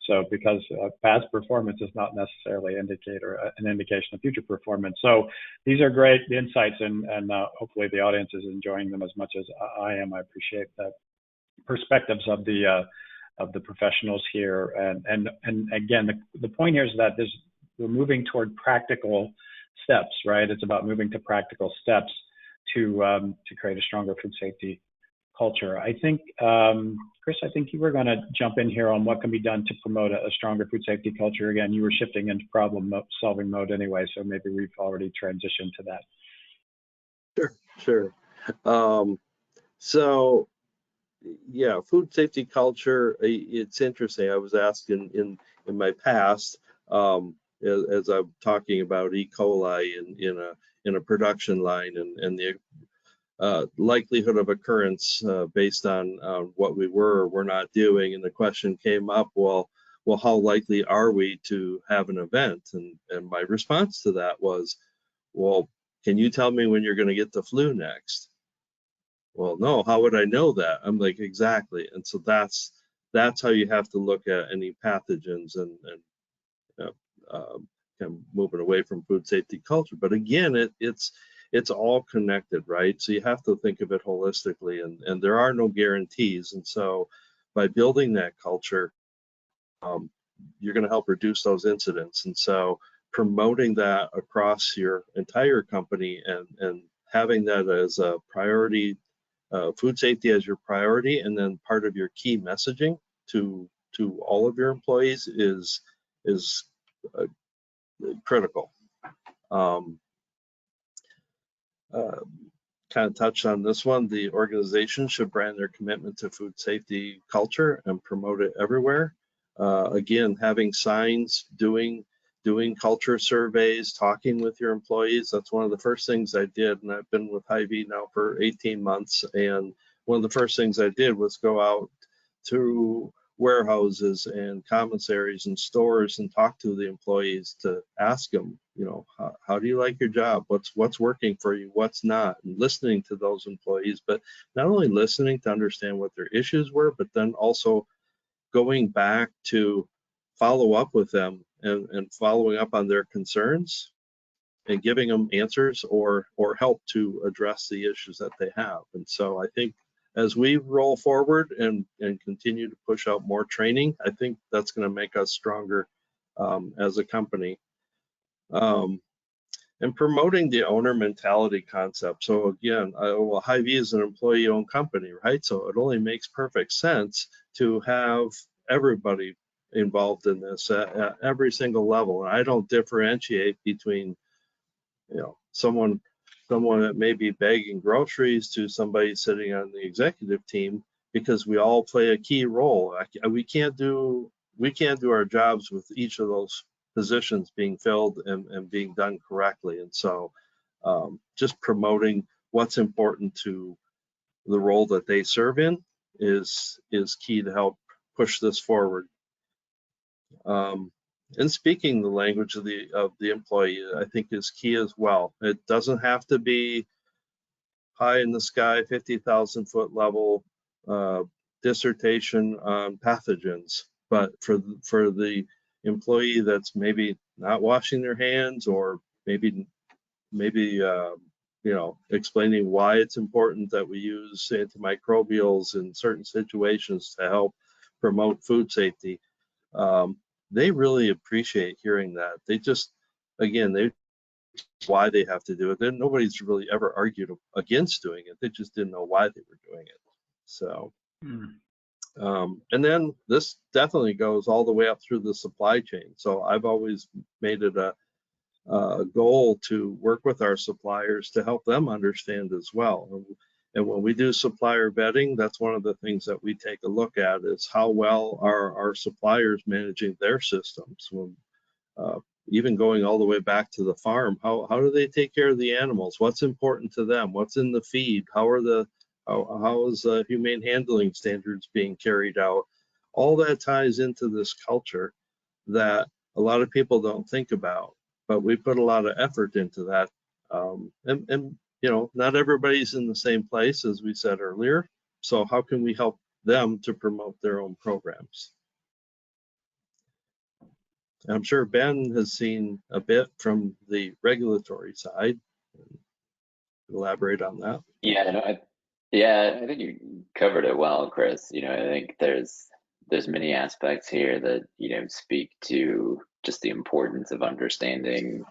So because past performance is not necessarily an indication of future performance. So these are great insights, and hopefully the audience is enjoying them as much as I am. I appreciate the perspectives of the professionals here. And again, the point here is that we're moving toward practical steps, right? It's about moving to practical steps to create a stronger food safety culture. I think, Chris, I think you were going to jump in here on what can be done to promote a stronger food safety culture. Again, you were shifting into problem-solving mode anyway, so maybe we've already transitioned to that. Sure. So, yeah, food safety culture. It's interesting. I was asked in my past, as I'm talking about E. coli in a production line and the likelihood of occurrence based on what we were or were not doing, and the question came up, well, how likely are we to have an event? And my response to that was, well, can you tell me when you're going to get the flu next? Well, no, how would I know that? I'm like, exactly. And so that's how you have to look at any pathogens and kind of moving away from food safety culture. But again, it's all connected, right? So you have to think of it holistically, and there are no guarantees. And so by building that culture, you're going to help reduce those incidents. And so promoting that across your entire company and having that as a priority, food safety as your priority, and then part of your key messaging to all of your employees is critical. Kind of touched on this one. The organization should brand their commitment to food safety culture and promote it everywhere. Again, having signs, doing culture surveys, talking with your employees. That's one of the first things I did, and I've been with Hy-Vee now for 18 months. And one of the first things I did was go out to warehouses and commissaries and stores and talk to the employees to ask them, how do you like your job? What's working for you? What's not? And listening to those employees, but not only listening to understand what their issues were, but then also going back to follow up with them and following up on their concerns and giving them answers or help to address the issues that they have. And so I think as we roll forward and continue to push out more training, I think that's going to make us stronger as a company. And promoting the owner mentality concept. So again, well, Hy-Vee is an employee-owned company, right? So it only makes perfect sense to have everybody involved in this at every single level. And I don't differentiate between, someone that may be bagging groceries to somebody sitting on the executive team, because we all play a key role. We can't do our jobs with each of those positions being filled and being done correctly. And so just promoting what's important to the role that they serve in is key to help push this forward. And speaking the language of the employee, I think, is key as well. It doesn't have to be high in the sky, 50,000 foot level dissertation on pathogens, but for the employee that's maybe not washing their hands, or maybe explaining why it's important that we use antimicrobials in certain situations to help promote food safety. They really appreciate hearing that. They just, again, why they have to do it. Then nobody's really ever argued against doing it. They just didn't know why they were doing it. So, and then this definitely goes all the way up through the supply chain. So I've always made it a goal to work with our suppliers to help them understand as well. And when we do supplier vetting, that's one of the things that we take a look at, is how well are our suppliers managing their systems. Even going all the way back to the farm, how do they take care of the animals? What's important to them? What's in the feed? How is humane handling standards being carried out? All that ties into this culture that a lot of people don't think about, but we put a lot of effort into that. And not everybody's in the same place, as we said earlier. So how can we help them to promote their own programs? And I'm sure Ben has seen a bit from the regulatory side. Elaborate on that. I think you covered it well, Chris. I think there's many aspects here that speak to just the importance of understanding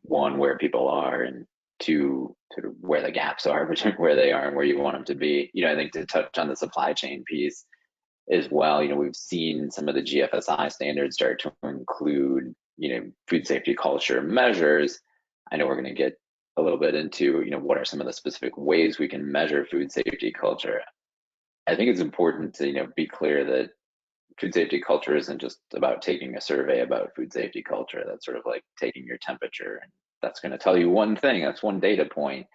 one, where people are, and to sort of where the gaps are between where they are and where you want them to be. I think to touch on the supply chain piece as well, we've seen some of the GFSI standards start to include, food safety culture measures. I know we're going to get a little bit into, what are some of the specific ways we can measure food safety culture. I think it's important to, be clear that food safety culture isn't just about taking a survey about food safety culture. That's sort of like taking your temperature, and that's going to tell you one thing. That's one data point,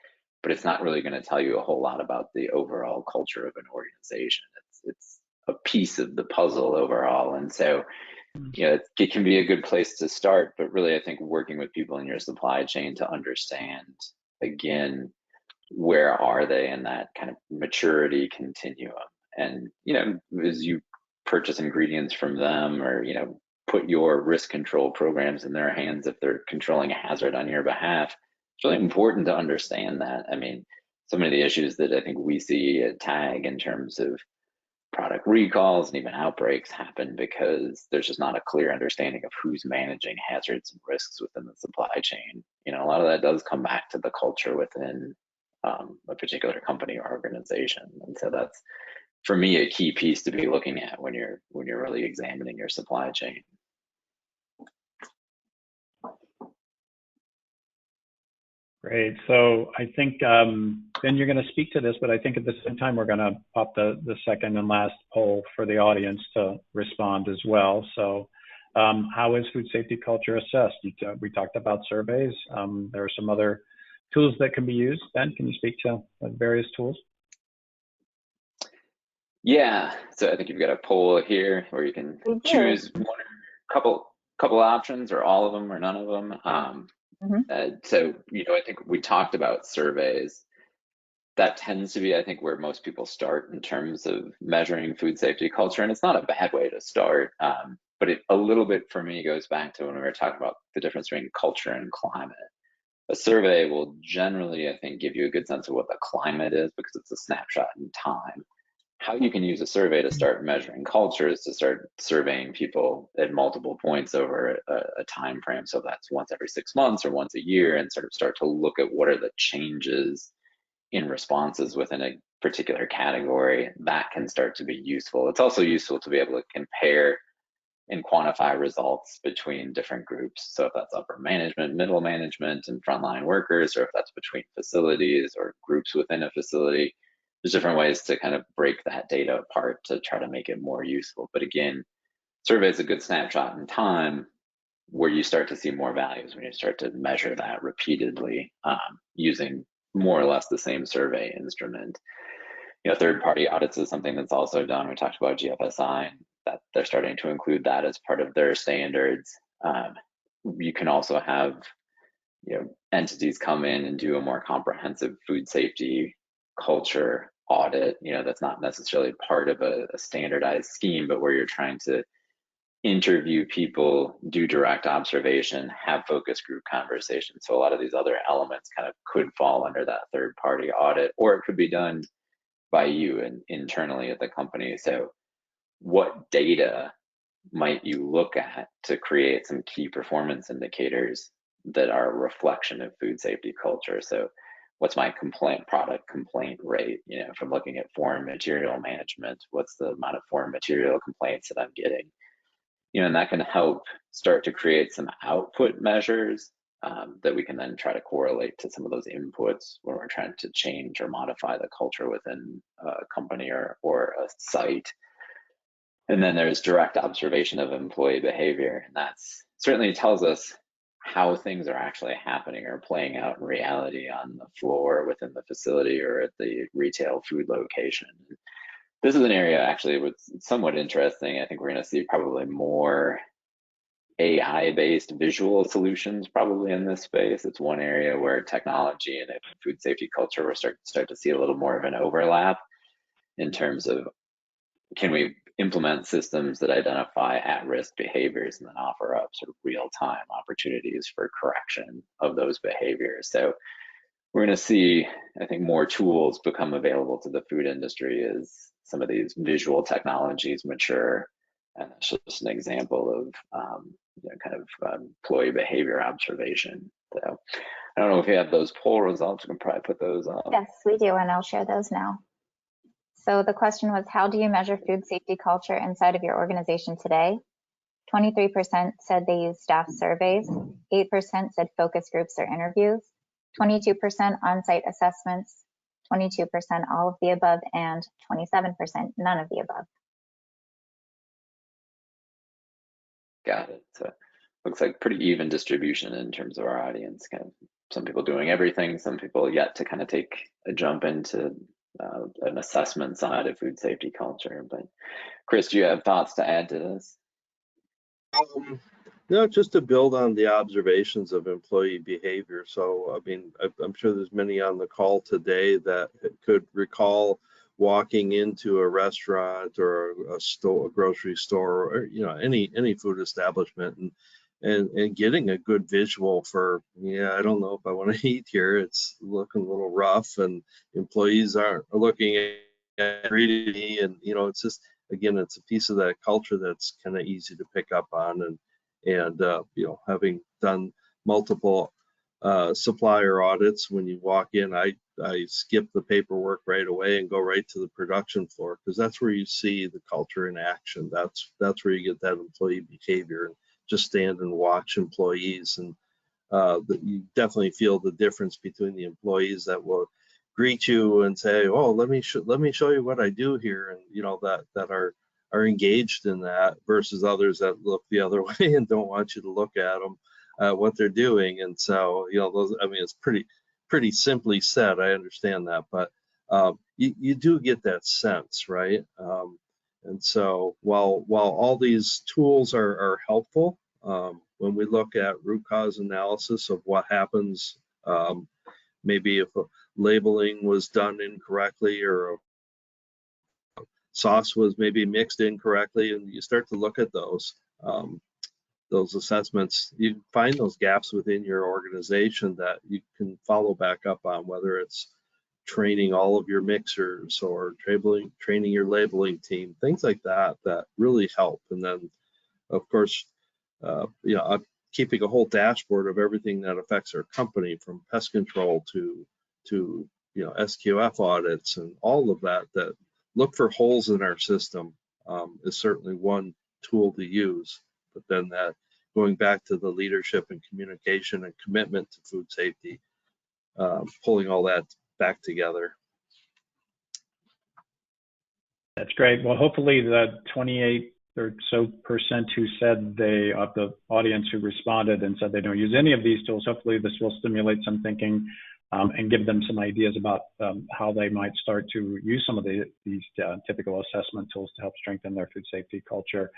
but it's not really going to tell you a whole lot about the overall culture of an organization. It's a piece of the puzzle overall. And so, it can be a good place to start, but really I think working with people in your supply chain to understand, again, where are they in that kind of maturity continuum. And, as you purchase ingredients from them, or, put your risk control programs in their hands if they're controlling a hazard on your behalf, it's really important to understand that. I mean, so many of the issues that I think we see at TAG in terms of product recalls and even outbreaks happen because there's just not a clear understanding of who's managing hazards and risks within the supply chain. A lot of that does come back to the culture within a particular company or organization. And so that's, for me, a key piece to be looking at when you're really examining your supply chain. Great. So I think Ben, you're going to speak to this, but I think at the same time we're going to pop the second and last poll for the audience to respond as well. So how is food safety culture assessed? We talked about surveys. There are some other tools that can be used. Ben, can you speak to various tools? Yeah, so I think you've got a poll here where you can choose one or couple options, or all of them, or none of them. So, I think we talked about surveys. That tends to be, I think, where most people start in terms of measuring food safety culture, and it's not a bad way to start. But it a little bit for me goes back to when we were talking about the difference between culture and climate. A survey will generally, I think, give you a good sense of what the climate is because it's a snapshot in time. How you can use a survey to start measuring culture is to start surveying people at multiple points over a time frame. So that's once every 6 months or once a year, and sort of start to look at what are the changes in responses within a particular category. That can start to be useful. It's also useful to be able to compare and quantify results between different groups. So if that's upper management, middle management, and frontline workers, or if that's between facilities or groups within a facility, there's different ways to kind of break that data apart to try to make it more useful. But again, survey is a good snapshot in time where you start to see more values when you start to measure that repeatedly using more or less the same survey instrument. Third-party audits is something that's also done. We talked about GFSI, and that they're starting to include that as part of their standards. You can also have entities come in and do a more comprehensive food safety culture audit, that's not necessarily part of a standardized scheme, but where you're trying to interview people, do direct observation, have focus group conversations. So a lot of these other elements kind of could fall under that third-party audit, or it could be done by you and internally at the company. So what data might you look at to create some key performance indicators that are a reflection of food safety culture? So what's my product complaint rate? If I'm looking at foreign material management, what's the amount of foreign material complaints that I'm getting? And that can help start to create some output measures that we can then try to correlate to some of those inputs when we're trying to change or modify the culture within a company or a site. And then there's direct observation of employee behavior. And that's certainly tells us how things are actually happening or playing out in reality on the floor within the facility or at the retail food location. This is an area actually what's somewhat interesting. I think we're going to see probably more AI-based visual solutions probably in this space. It's one area where technology and food safety culture will start to see a little more of an overlap in terms of, can we implement systems that identify at-risk behaviors and then offer up sort of real-time opportunities for correction of those behaviors. So we're going to see, I think, more tools become available to the food industry as some of these visual technologies mature. And that's just an example of kind of employee behavior observation. So I don't know if you have those poll results. We can probably put those up. Yes, we do, and I'll share those now. So the question was, how do you measure food safety culture inside of your organization today? 23% said they use staff surveys, 8% said focus groups or interviews, 22% on-site assessments, 22% all of the above, and 27% none of the above. Got it. So looks like pretty even distribution in terms of our audience. Kind of some people doing everything, some people yet to kind of take a jump into an assessment side of food safety culture. But Chris, do you have thoughts to add to this? No, just to build on the observations of employee behavior. So, I mean, I'm sure there's many on the call today that could recall walking into a restaurant or a store, a grocery store, or any food establishment, and getting a good visual for, I don't know if I want to eat here. It's looking a little rough, and employees are looking at me, and it's just, again, it's a piece of that culture that's kind of easy to pick up on, and having done multiple supplier audits, when you walk in, I skip the paperwork right away and go right to the production floor, because that's where you see the culture in action. That's where you get that employee behavior, and just stand and watch employees, and you definitely feel the difference between the employees that will greet you and say, "Oh, let me show you what I do here," and that are engaged in that, versus others that look the other way and don't want you to look at them, what they're doing. And so, those, I mean, it's pretty simply said. I understand that, but you do get that sense, right? And so while all these tools are helpful, when we look at root cause analysis of what happens, maybe if a labeling was done incorrectly, or sauce was maybe mixed incorrectly, and you start to look at those assessments, you find those gaps within your organization that you can follow back up on, whether it's training all of your mixers or training your labeling team, things like that really help. And then, of course, keeping a whole dashboard of everything that affects our company, from pest control to SQF audits and all of that look for holes in our system, is certainly one tool to use. But then that, going back to the leadership and communication and commitment to food safety, pulling all that back together. That's great. Well, hopefully the 28 or so % who said of the audience who responded and said they don't use any of these tools, hopefully this will stimulate some thinking and give them some ideas about how they might start to use some of these typical assessment tools to help strengthen their food safety culture.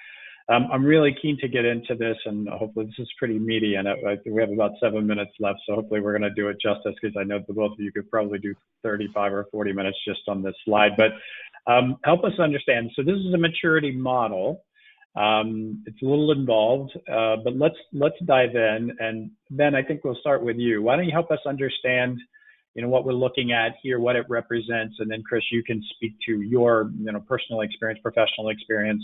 I'm really keen to get into this, and hopefully this is pretty meaty, and we have about 7 minutes left, so hopefully we're going to do it justice, because I know the both of you could probably do 35 or 40 minutes just on this slide. But help us understand. So this is a maturity model. It's a little involved, but let's dive in, and Ben, I think we'll start with you. Why don't you help us understand, what we're looking at here, what it represents, and then Chris, you can speak to your, personal experience, professional experience,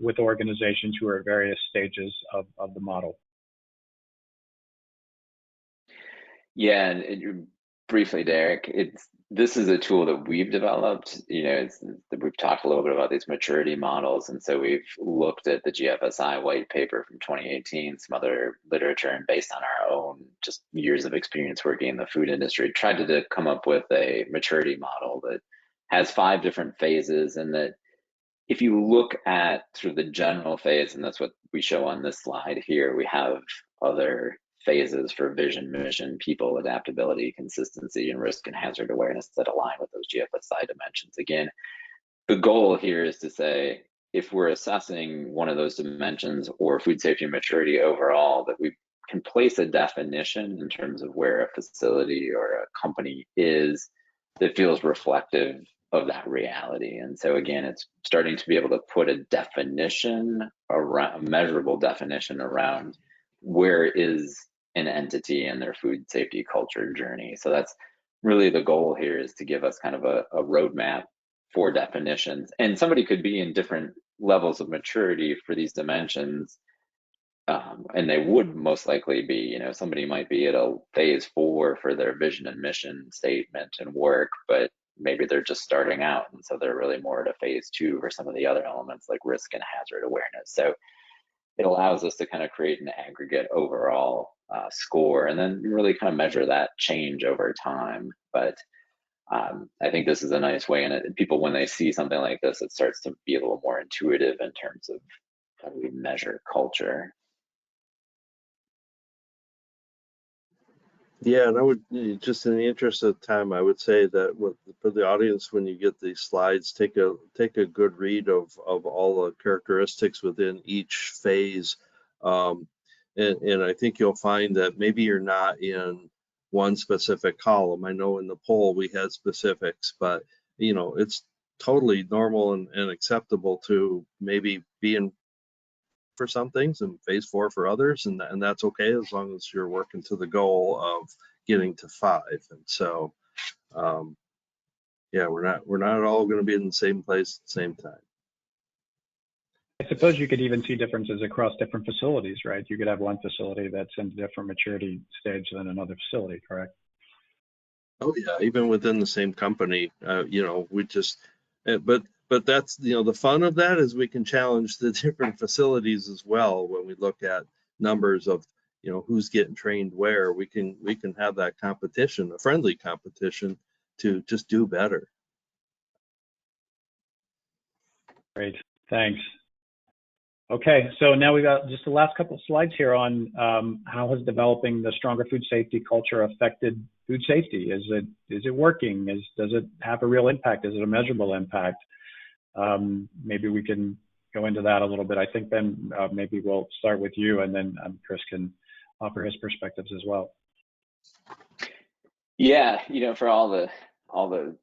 with organizations who are at various stages of the model. Yeah, and briefly, Derek, this is a tool that we've developed. We've talked a little bit about these maturity models, and so we've looked at the GFSI white paper from 2018, some other literature, and based on our own just years of experience working in the food industry, tried to come up with a maturity model that has 5 different phases, and that if you look at sort of the general phase, and that's what we show on this slide here, we have other phases for vision, mission, people, adaptability, consistency, and risk and hazard awareness that align with those GFSI dimensions. Again, the goal here is to say, if we're assessing one of those dimensions or food safety and maturity overall, that we can place a definition in terms of where a facility or a company is that feels reflective of that reality. And so again, it's starting to be able to put a definition around, a measurable definition around where is an entity in their food safety culture journey. So that's really the goal here, is to give us kind of a roadmap for definitions. And somebody could be in different levels of maturity for these dimensions. And they would most likely be, you know, somebody might be at a phase 4 for their vision and mission statement and work, but maybe they're just starting out. And so they're really more at a phase 2 for some of the other elements like risk and hazard awareness. So it allows us to kind of create an aggregate overall score and then really kind of measure that change over time. But I think this is a nice way, and people, when they see something like this, it starts to be a little more intuitive in terms of how do we measure culture. Yeah, and I would, just in the interest of time, I would say that for the audience, when you get these slides, take a good read of all the characteristics within each phase, and I think you'll find that maybe you're not in one specific column. I know in the poll we had specifics, but you know, it's totally normal and acceptable to maybe be in for some things and phase 4 for others, and that's okay as long as you're working to the goal of getting to 5. And so yeah, we're not all going to be in the same place at the same time. I suppose you could even see differences across different facilities, right? You could have one facility that's in a different maturity stage than another facility, correct? Oh yeah, even within the same company, you know, we just but that's, you know, the fun of that is we can challenge the different facilities as well. When we look at numbers of, you know, who's getting trained where, we can have that competition, a friendly competition, to just do better. Great, thanks. Okay, so now we got just the last couple of slides here on how has developing the stronger food safety culture affected food safety? Is it working? Does it have a real impact? Is it a measurable impact? Maybe we can go into that a little bit. I think then maybe we'll start with you, and then Chris can offer his perspectives as well. Yeah, you know, for all the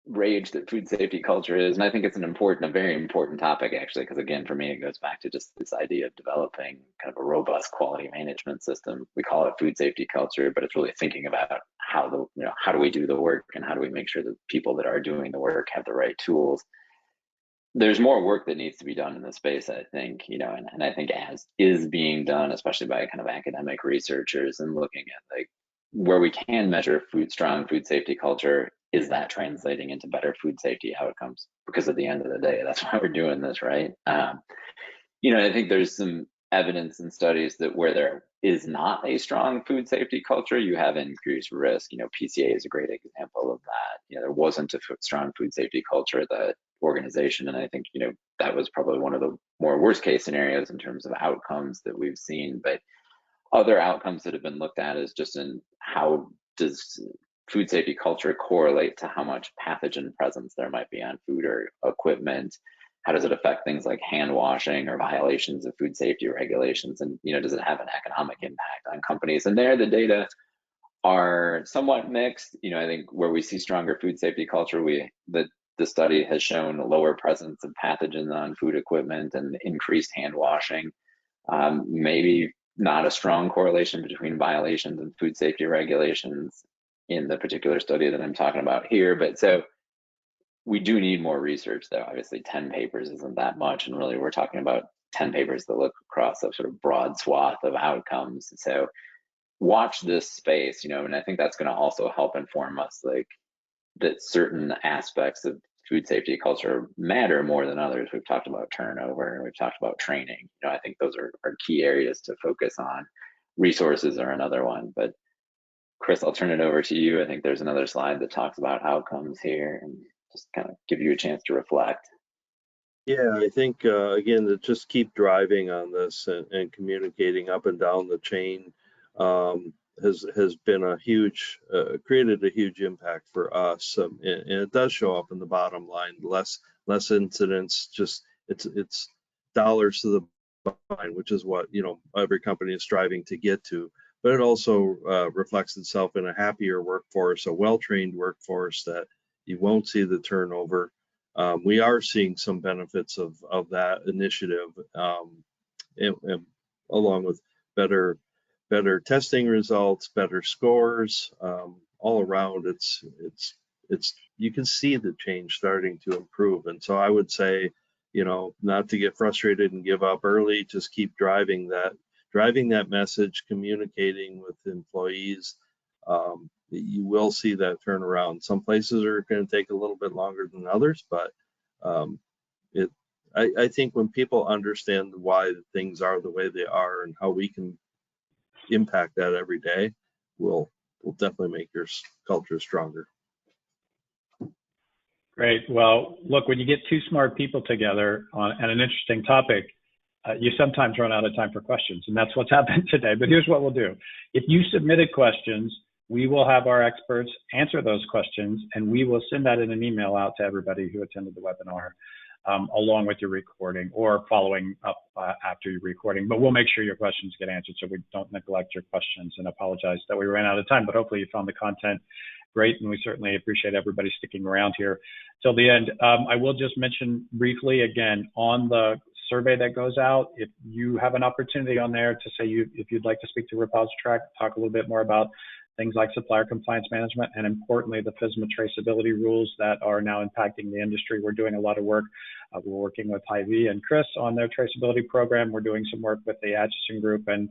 rage that food safety culture is, and I think it's a very important topic actually, because again, for me, it goes back to just this idea of developing kind of a robust quality management system. We call it food safety culture, but it's really thinking about how do we do the work, and how do we make sure that people that are doing the work have the right tools. There's more work that needs to be done in this space, I think, you know, and I think as is being done, especially by kind of academic researchers, and looking at like where we can measure strong food safety culture, is that translating into better food safety outcomes? Because at the end of the day, that's why we're doing this, right? You know, I think there's some evidence and studies that where there is not a strong food safety culture, you have increased risk. You know, PCA is a great example of that. You know, there wasn't a strong food safety culture at the organization, and I think, you know, that was probably one of the more worst case scenarios in terms of outcomes that we've seen. But other outcomes that have been looked at is just in how does food safety culture correlate to how much pathogen presence there might be on food or equipment? How does it affect things like hand washing or violations of food safety regulations? And, you know, does it have an economic impact on companies? And there, the data are somewhat mixed. You know, I think where we see stronger food safety culture, the study has shown a lower presence of pathogens on food equipment and increased hand washing. Maybe not a strong correlation between violations and food safety regulations in the particular study that I'm talking about here. But so we do need more research, though. Obviously 10 papers isn't that much, and really we're talking about 10 papers that look across a sort of broad swath of outcomes. So watch this space, you know, and I think that's going to also help inform us, like, that certain aspects of food safety culture matter more than others. We've talked about turnover, we've talked about training. You know, I think those are key areas to focus on. Resources are another one. But Chris, I'll turn it over to you. I think there's another slide that talks about outcomes here, and just kind of give you a chance to reflect. Yeah, I think again, to just keep driving on this and communicating up and down the chain has been a huge, created a huge impact for us, and it does show up in the bottom line. Less incidents, just it's dollars to the bottom line, which is what, you know, every company is striving to get to. But it also reflects itself in a happier workforce, a well-trained workforce, that you won't see the turnover. We are seeing some benefits of that initiative, and along with better testing results, better scores, all around. It's you can see the change starting to improve. And so I would say, you know, not to get frustrated and give up early, just keep driving driving that message, communicating with employees, you will see that turnaround. Some places are going to take a little bit longer than others, but I think when people understand why things are the way they are and how we can impact that every day, will definitely make your culture stronger. Great. Well, look, when you get two smart people together on an interesting topic, you sometimes run out of time for questions, and that's what's happened today. But here's what we'll do. If you submitted questions, we will have our experts answer those questions, and we will send that in an email out to everybody who attended the webinar, along with your recording or following up after your recording. But we'll make sure your questions get answered so we don't neglect your questions, and apologize that we ran out of time. But hopefully you found the content great, and we certainly appreciate everybody sticking around here till the end. I will just mention briefly again on the survey that goes out, if you have an opportunity on there to say if you'd like to speak to ReposiTrak, talk a little bit more about things like supplier compliance management, and importantly, the FSMA traceability rules that are now impacting the industry. We're doing a lot of work. We're working with Hy-Vee and Chris on their traceability program. We're doing some work with the Acheson Group, and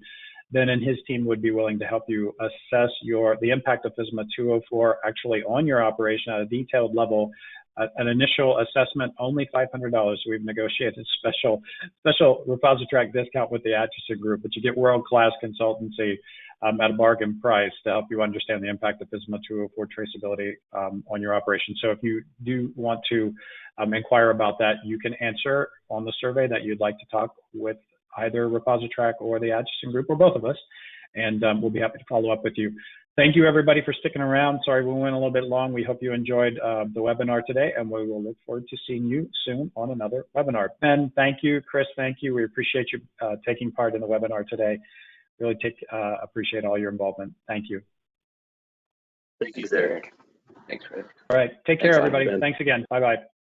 Ben and his team would be willing to help you assess the impact of FSMA 204 actually on your operation at a detailed level. An initial assessment, only $500. We've negotiated special ReposiTrak discount with the Acheson Group, but you get world-class consultancy at a bargain price to help you understand the impact of FSMA 204 traceability on your operation. So if you do want to inquire about that, you can answer on the survey that you'd like to talk with either ReposiTrak or the Acheson Group, or both of us, and we'll be happy to follow up with you. Thank you, everybody, for sticking around. Sorry we went a little bit long. We hope you enjoyed the webinar today, and we will look forward to seeing you soon on another webinar. Ben, thank you. Chris, thank you. We appreciate you taking part in the webinar today. Really appreciate all your involvement. Thank you. Thank you, Derek. Thanks, Chris. All right. Take care, everybody. Thanks again. Bye-bye.